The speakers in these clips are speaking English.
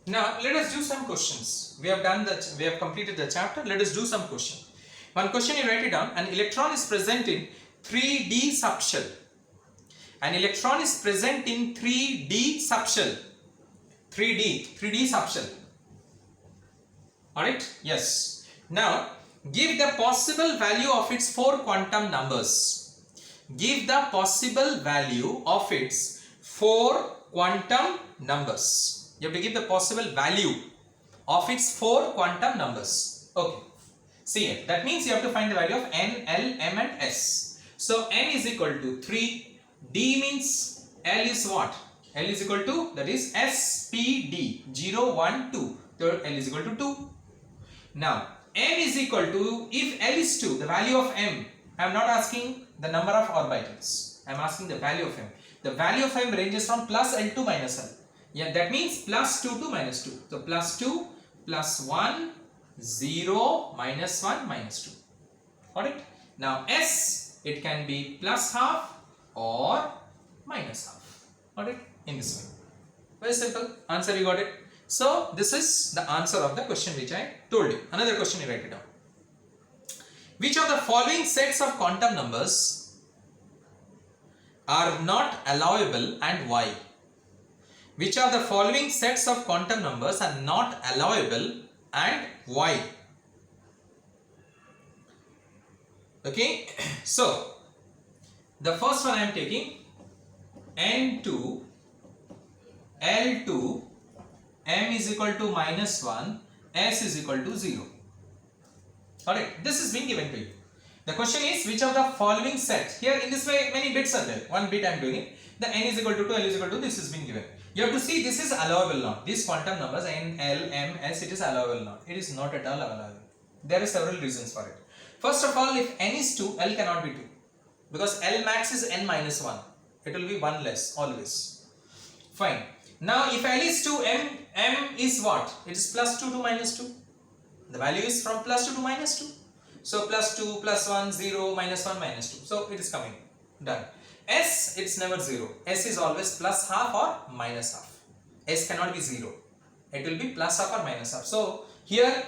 Now let us do some questions. We have completed the chapter. Let us do some question. One question, you write it down. An electron is present in 3D subshell. An electron is present in 3D subshell. 3D subshell. Alright? Yes. Now give the possible value of its 4 quantum numbers. Give the possible value of its 4 quantum numbers. You have to give the possible value of its 4 quantum numbers. Okay. See it. That means you have to find the value of n, l, m and s. So n is equal to 3. D means L is what? L is equal to, that is S, P, D. 0, 1, 2. Third L is equal to 2. Now m is equal to, if L is 2, the value of m, I am not asking the number of orbitals. I am asking the value of m. The value of m ranges from plus L to minus L. Yeah, that means plus 2 to minus 2. So plus 2, plus 1, 0, minus 1, minus 2. Alright. Now S, it can be plus half or minus half. Alright. In this way. Very simple. Answer, you got it. So this is the answer of the question which I told you. Another question, you write it down. Which of the following sets of quantum numbers are not allowable and why? Which of the following sets of quantum numbers are not allowable and why? Okay, so the first one I am taking N2, L2, M is equal to minus 1, S is equal to 0. Alright, this is being given to you. The question is, which of the following set? Here in this way many bits are there. One bit I am doing it. The N is equal to 2, L is equal to, this is being given. You have to see this is allowable now. These quantum numbers N, L, M, S, it is allowable now. It is not at all allowable. There are several reasons for it. First of all, if N is 2, L cannot be 2. Because L max is N minus 1. It will be 1 less always. Fine. Now if L is 2, M is what? It is plus 2 to minus 2. The value is from plus 2 to minus 2. So plus 2, plus 1, 0, minus 1, minus 2. So it is coming. Done. S, it's never 0. S is always plus half or minus half. S cannot be 0. It will be plus half or minus half. So here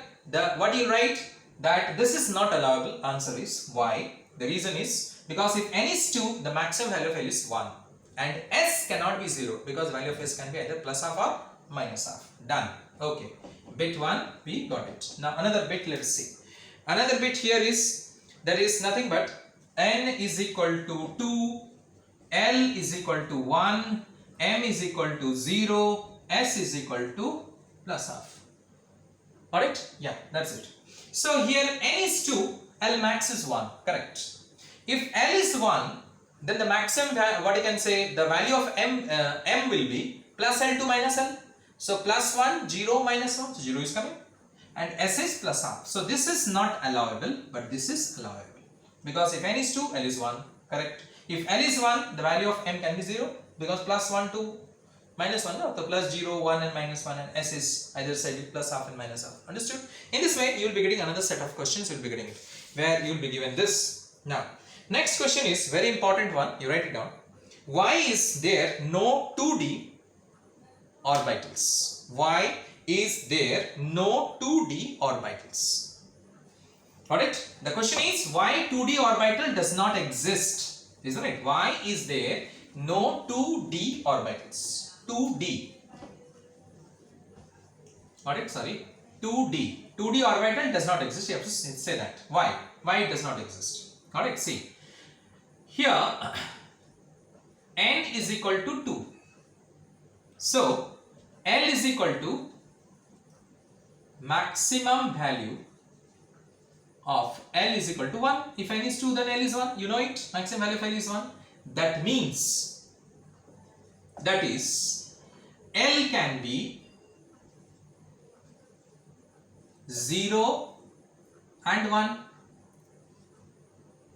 what you write, that this is not allowable. Answer is why. The reason is because if N is 2, the maximum value of L is 1. And S cannot be 0 because value of S can be either plus half or minus half. Done. Okay. Bit 1, we got it. Now another bit, let us see. Another bit here is, there is nothing but N is equal to 2, L is equal to 1, M is equal to 0, S is equal to plus half. Alright? Yeah, that's it. So here N is 2, L max is 1. Correct. If L is 1, then the maximum, what you can say, the value of M will be plus L to minus L. So plus 1, 0, minus 1, so 0 is coming. And S is plus half. So this is not allowable, but this is allowable. Because if N is 2, L is 1. Correct. If L is 1, the value of M can be 0. Because plus 1 to minus 1, no? So plus 0, 1 and minus 1, and S is either side plus half and minus half. Understood? In this way, you will be getting another set of questions. You will be getting it, where you will be given this. Now, next question is very important one. You write it down. Why is there no 2D orbitals? Why is there no 2D orbitals? Alright? The question is, why 2D orbital does not exist? Isn't it? Why is there no 2D orbitals? 2D. Alright, sorry. 2D. 2D orbital does not exist. You have to say that. Why? Why it does not exist? Alright, see. Here, N is equal to 2. So, L is equal to maximum value of L is equal to 1. If N is 2, then L is 1. You know it. Maximum value of L is 1. That means, that is, L can be 0 and 1.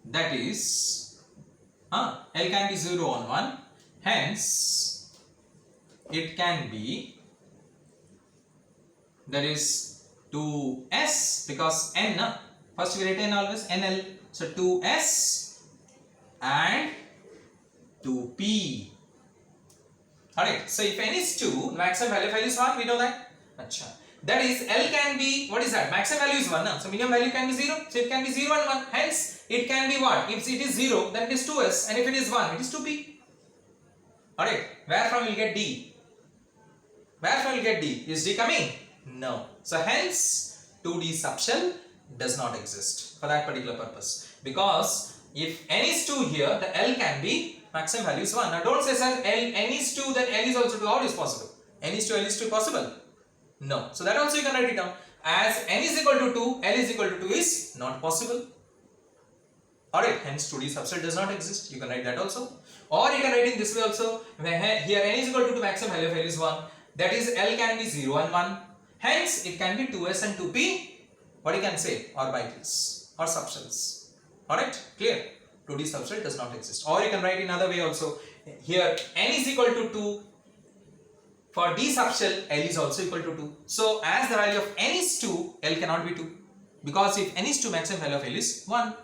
That is, L can be 0 and 1. Hence, it can be, that is 2S, because N, first we write N always, NL. So 2S and 2P. Alright, so if N is 2, maximum value of L is 1, we know that. Acha. That is L can be, what is that? Maximum value is 1. So minimum value can be 0. So it can be 0 and 1. Hence it can be what? If it is 0, then it is 2s, and if it is 1, it is 2p. Alright, where from will get D? Where from will get D? Is D coming? No. So hence 2D subshell does not exist for that particular purpose. Because if n is 2 here, the L can be maximum value is 1. Now don't say sir, n is 2, then L is also 2. How is possible? N is 2, L is 2 possible? No. So that also you can write it down. As n is equal to 2, L is equal to 2 is not possible. Alright, hence 2D subset does not exist. You can write that also. Or you can write in this way also. Here n is equal to 2, maximum value of L is 1. That is L can be 0 and 1. Hence it can be 2s and 2p. What you can say? Orbitals or subshells. Alright, clear? 2D subset does not exist. Or you can write in another way also. Here n is equal to 2. For D subshell, L is also equal to 2. So as the value of n is 2, L cannot be 2. Because if n is 2, maximum value of L is 1.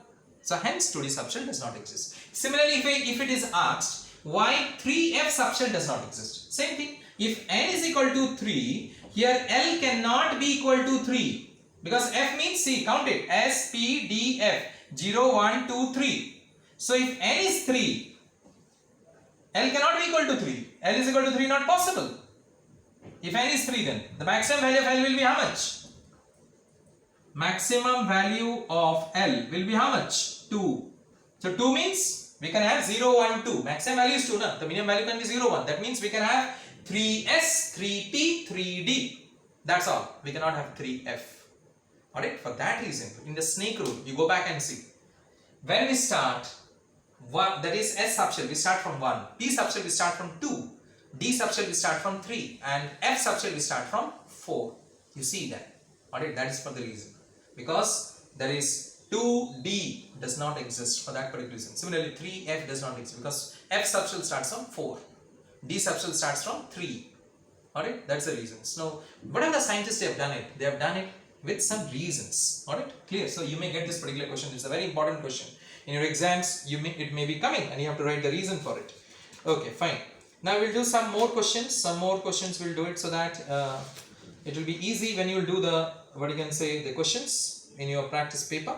So hence 2D subshell does not exist. Similarly, if it is asked why 3f subshell does not exist. Same thing. If n is equal to 3, here L cannot be equal to 3. Because f means, see, count it. S, P, D, F. 0, 1, 2, 3. So if n is 3, L cannot be equal to 3. L is equal to 3, not possible. If n is 3, then the maximum value of L will be how much? Maximum value of L will be how much? 2. So 2 means we can have 0, 1, 2. Maximum value is 2. No? The minimum value can be 0, 1. That means we can have 3s, 3p, 3d. That's all. We cannot have 3f. Alright, for that reason, in the snake rule, you go back and see. When we start, that is S subshell, we start from 1. P subshell, we start from 2. D subshell, we start from 3. And F subshell, we start from 4. You see that. Alright, that is for the reason. Because there is 2D does not exist for that particular reason. Similarly, 3F does not exist because F subshell starts from 4. D subshell starts from 3. Alright, that's the reason. So, what have the scientists have done it? They have done it with some reasons. Alright, clear. So, you may get this particular question. It's a very important question. In your exams, it may be coming and you have to write the reason for it. Okay, fine. Now, we'll do some more questions. Some more questions we'll do it so that it will be easy when you will do the, what you can say, the questions in your practice paper.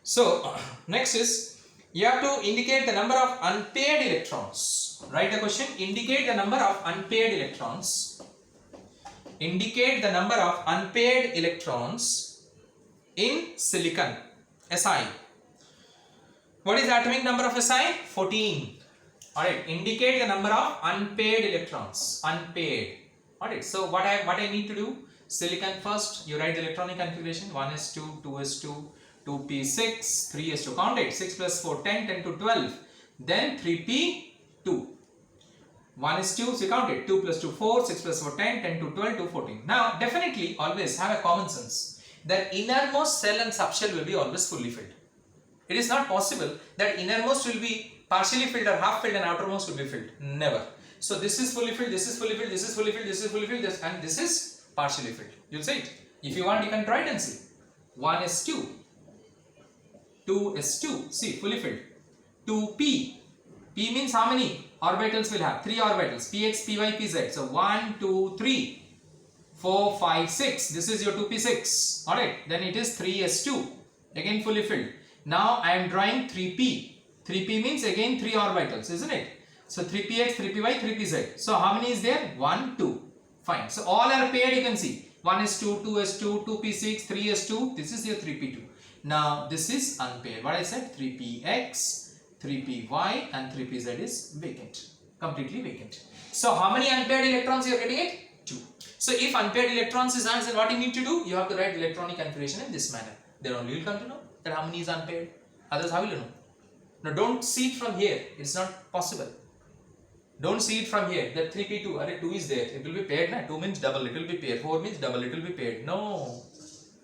So, next is, you have to indicate the number of unpaired electrons. Write the question, indicate the number of unpaired electrons. Indicate the number of unpaired electrons in silicon, Si. What is the atomic number of Si? 14. Alright, indicate the number of unpaired electrons. Unpaired. Alright, so what I need to do? Silicon first, you write the electronic configuration 1s2, 2s2, 2p6, 3s2. Count it. 6 plus 4, 10, 10 to 12. Then 3p2. 1 is 2, so you count it. 2 plus 2, 4, 6 plus 4, 10, 10 to 12 to 14. Now, definitely always have a common sense that innermost cell and subshell will be always fully filled. It is not possible that innermost will be partially filled or half filled and outermost will be filled. Never. So this is fully filled, this is fully filled, this is fully filled, this is fully filled, and this is partially filled. You'll see it. If you want, you can try it and see. 1 is 2. 2 is 2. See, fully filled. 2p. P means how many orbitals will have? 3 orbitals. Px, py, pz. So 1, 2, 3, 4, 5, 6. This is your 2p6. Alright. Then it is 3s2. Again fully filled. Now I am drawing 3p. 3p means again 3 orbitals, isn't it? So 3px, 3py, 3pz. So how many is there? 1, 2. Fine. So all are paired, you can see. 1 is 2, 2 is 2, 2p6, 3 is 2. This is your 3p2. Now this is unpaired. What I said? 3px, 3py and 3pz is vacant. Completely vacant. So how many unpaired electrons you are getting it? 2. So if unpaired electrons is asked, then what you need to do? You have to write electronic configuration in this manner. Then only you will come to know that how many is unpaired. Others, how will you know? Now don't see it from here. It's not possible. Don't see it from here. That 3p2, array 2 is there. It will be paired. Na? 2 means double, it will be paired. 4 means double, it will be paired. No.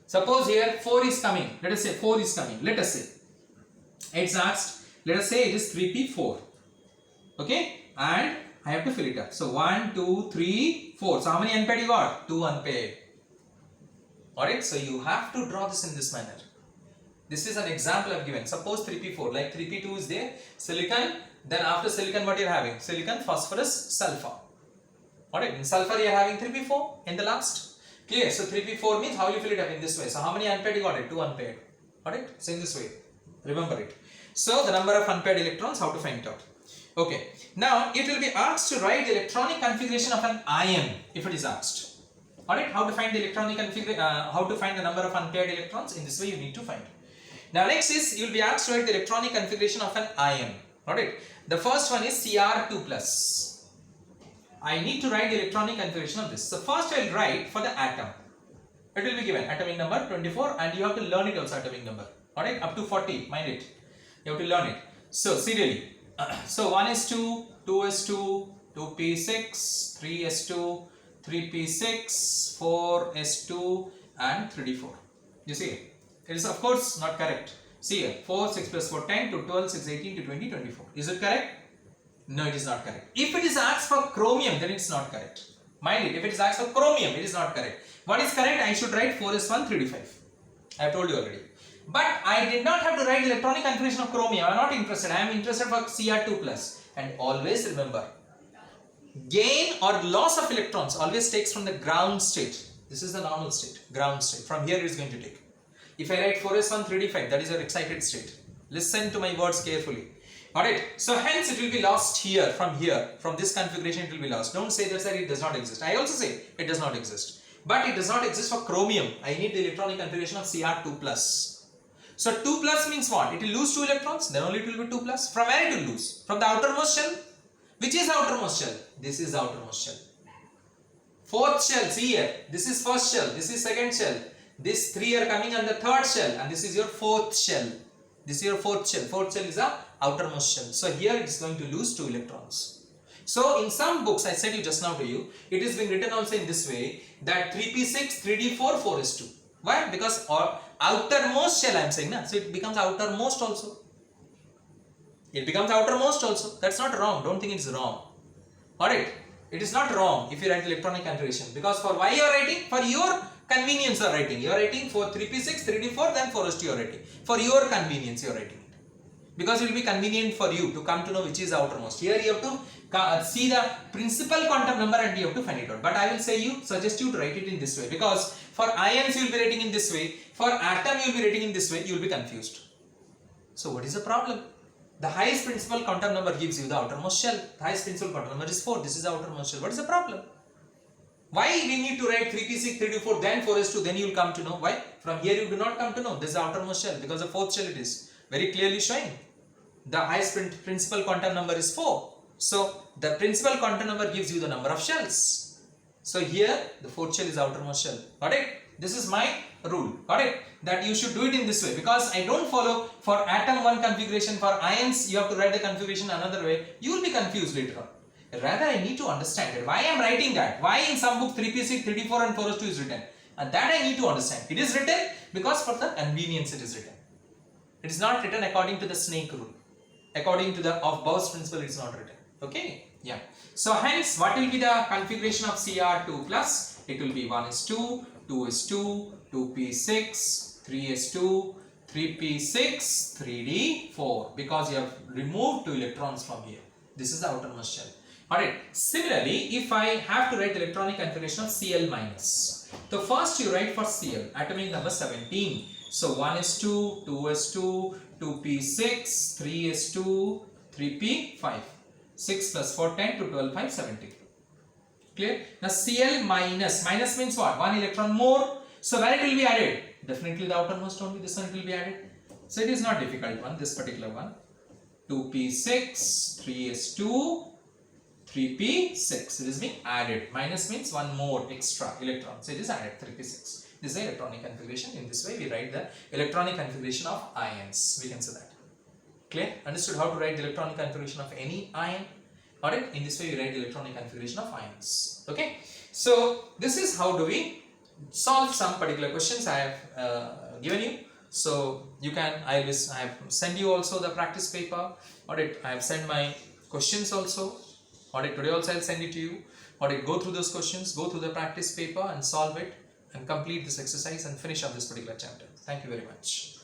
Suppose here 4 is coming. Let us say 4 is coming. Let us say. It's asked. Let us say it is 3p4. Okay. And I have to fill it up. So 1, 2, 3, 4. So how many unpaired you got? 2 unpaired. Alright. So you have to draw this in this manner. This is an example I've given. Suppose 3p4, like 3p2 is there, silicon, then after silicon what you're having? Silicon, phosphorus, sulfur. Alright, in sulfur you're having 3p4 in the last. Clear? So 3p4 means how you fill it up in this way. So how many unpaired you got it? 2 unpaired. Got it? So in this way. Remember it. So the number of unpaired electrons, how to find it out. Okay. Now it will be asked to write the electronic configuration of an ion if it is asked. Alright, how to find the electronic how to find the number of unpaired electrons? In this way you need to find. Now next is you will be asked to write the electronic configuration of an ion. Alright, the first one is Cr2 plus. I need to write the electronic configuration of this. So first I will write for the atom. It will be given atomic number 24 and you have to learn it also atomic number. Alright, up to 40, mind it. You have to learn it. So serially. So 1s2, 2s2, 2p6, 3s2, 3p6, 4s2 and 3d4. You see it? It is of course not correct. See here, 4, 6 plus 4, 10 to 12, 6, 18 to 20, 24. Is it correct? No, it is not correct. If it is asked for chromium, then it is not correct. Mind it, if it is asked for chromium, it is not correct. What is correct? I should write 4s1, 3d5. I have told you already. But I did not have to write electronic configuration of chromium. I am not interested. I am interested for Cr2 plus. And always remember, gain or loss of electrons always takes from the ground state. This is the normal state, ground state. From here it is going to take. If I write 4s1, 3d5, that is your excited state. Listen to my words carefully. Alright, so hence it will be lost here, from this configuration it will be lost. Don't say that it does not exist. I also say it does not exist. But it does not exist for chromium. I need the electronic configuration of Cr2 plus. So 2 plus means what? It will lose 2 electrons, then only it will be 2 plus. From where it will lose? From the outermost shell. Which is outermost shell? This is outermost shell. Fourth shell, see here. This is first shell, this is second shell. This 3 are coming on the third shell and this is your fourth shell. This is your fourth shell. Fourth shell is the outermost shell. So here it is going to lose 2 electrons. So in some books, I said you just now to you, it is being written also in this way that 3p6, 3d4, 4s2. Why? Because outermost shell I am saying, na? So it becomes outermost also. It becomes outermost also. That's not wrong. Don't think it's wrong. Alright. It is not wrong if you write electronic configuration. Because for why you are writing? For your convenience you are writing. You are writing for 3p6, 3d4, then 4s2 you are writing. For your convenience you are writing it. Because it will be convenient for you to come to know which is outermost. Here you have to see the principal quantum number and you have to find it out. But I will suggest you to write it in this way. Because for ions you will be writing in this way. For atom you will be writing in this way. You will be confused. So what is the problem? The highest principal quantum number gives you the outermost shell. The highest principal quantum number is 4. This is the outermost shell. What is the problem? Why we need to write 3p6, 3d4, then 4s2, then you will come to know. Why? From here you do not come to know. This is the outermost shell because the fourth shell it is very clearly showing. The highest principal quantum number is 4. So the principal quantum number gives you the number of shells. So here the fourth shell is outermost shell. Got it? This is my rule. Got it? That you should do it in this way because I don't follow for atom one configuration. For ions you have to write the configuration another way. You will be confused later on. Rather I need to understand it. Why I am writing that? Why in some book 3p6, 3d4 and 4s2 is written? And that I need to understand. It is written because for the convenience it is written. It is not written according to the snake rule. According to the of Bose principle it is not written. Okay? Yeah. So hence what will be the configuration of Cr2 plus? It will be 1s2, 2s2, 2p6, 3s2, 3p6, 3d4 because you have removed 2 electrons from here. This is the outermost shell. Alright, similarly, if I have to write the electronic configuration of Cl minus, so first you write for Cl, atomic number 17. So 1s2, 2s2, 2p6, 3s2, 3p5. 6 plus 4, 10 to 12, 5, 17. Clear? Now Cl minus, minus means what? 1 electron more. So where it will be added? Definitely the outermost only, this one will be added. So it is not difficult one, this particular one. 2p6, 3s2, 3p6. It is being added. Minus means one more extra electron. So it is added 3p6. This is the electronic configuration. In this way we write the electronic configuration of ions. We can say that. Clear? Understood how to write the electronic configuration of any ion? Alright, in this way we write the electronic configuration of ions. Okay. So this is how do we solve some particular questions I have given you. So you can, I have sent you also the practice paper. Alright, I have sent my questions also. Alright, today also I will send it to you. Alright, go through those questions, go through the practice paper and solve it and complete this exercise and finish up this particular chapter. Thank you very much.